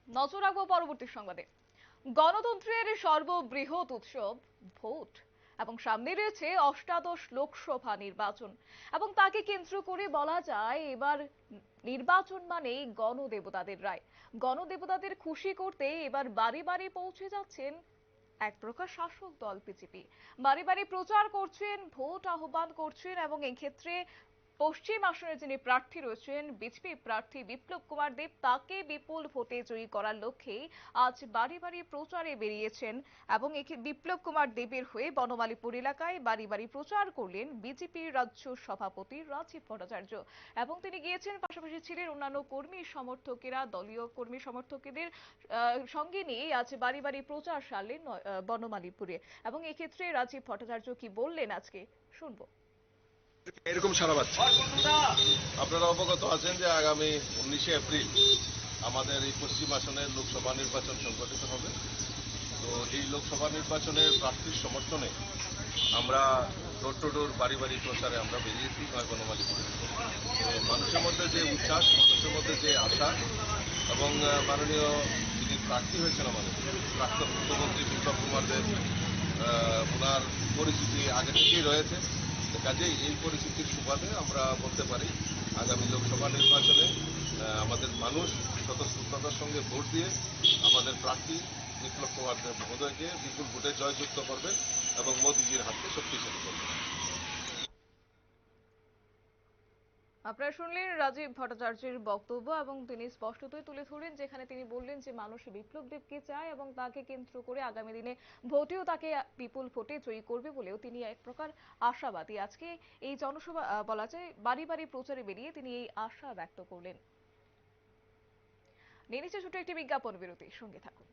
নজর রাখবো পরবর্তী সংবাদে। গণতন্ত্রের সর্ববৃহৎ উৎসব ভোট এবং সামনে রয়েছে অষ্টাদশ লোকসভা নির্বাচন এবং তাকে কেন্দ্র করে বলা যায় এবার নির্বাচন মানেই গণদেবতাদের রায়। গণদেবতাদের খুশি করতে এবার বাড়ি বাড়ি পৌঁছে যাচ্ছেন এক প্রকার শাসক দল বিজেপি। বাড়ি বাড়ি প্রচার করছেন, ভোট আহ্বান করছেন এবং এই ক্ষেত্রে পশ্চিম আসনে যিনি প্রার্থী রয়েছেন বিজেপি প্রার্থী বিপ্লব কুমার দেব, তাকে বিপুল ভোটে জয়ী করার লক্ষ্যে আজ বাড়ি বাড়ি প্রচারে বেরিয়েছেন এবং বিপ্লব কুমার দেবের হয়ে বনমালীপুর এলাকায় বাড়ি বাড়ি প্রচার করলেন বিজেপির রাজ্য সভাপতি রাজীব ভট্টাচার্য এবং তিনি গিয়েছেন, পাশাপাশি ছিলেন অন্যান্য কর্মী সমর্থকেরা। দলীয় কর্মী সমর্থকদের সঙ্গে নিয়ে আজ বাড়ি বাড়ি প্রচার সারলেন বনমালীপুরে এবং এক্ষেত্রে রাজীব ভট্টাচার্য কি বললেন আজকে শুনবো। এরকম সারা পাচ্ছে। আপনারা অবগত আছেন যে আগামী 19শে এপ্রিল আমাদের এই পশ্চিম আসনের লোকসভা নির্বাচন সংগঠিত হবে। তো এই লোকসভা নির্বাচনের প্রার্থীর সমর্থনে আমরা ডোর টু ডোর বাড়ি বাড়ি প্রচারে আমরা বেরিয়েছি বনমালীপুরে। তো মানুষের মধ্যে যে উচ্ছ্বাস, মানুষের মধ্যে যে আশা এবং মাননীয় যিনি প্রার্থী হয়েছেন আমাদের প্রাক্তন মুখ্যমন্ত্রী বিপ্লব কুমার দেব, ওনার পরিচিতি আগে থেকেই রয়েছে। কাজেই এই পরিস্থিতির সুবাদে আমরা বলতে পারি আগামী লোকসভা নির্বাচনে আমাদের মানুষ স্বতঃস্ফূর্ততার সঙ্গে ভোট দিয়ে আমাদের প্রার্থী বিপ্লব কুমার দেব মহোদয়কে বিপুল ভোটে জয়যুক্ত করবেন এবং মোদীজির হাতকে শক্তিশালী করবেন। আপনারা শুনলেন রাজীব ভট্টাচার্যের বক্তব্য এবং তিনি স্পষ্টতই তুলে ধরলেন, যেখানে তিনি বললেন যে মানুষ বিপ্লব দেবকে চায় এবং তাকে কেন্দ্র করে আগামী দিনে ভোটেও তাকে বিপুল ভোটে জয়ী করবে বলেও তিনি এক প্রকার আশাবাদী। আজকে এই জনসভা বলা যায় বাড়ি বাড়ি প্রচারে বেরিয়ে তিনি এই আশা ব্যক্ত করলেন। নিয়ে নিচ্ছে ছোট একটি বিজ্ঞাপন বিরতি, সঙ্গে থাকুন।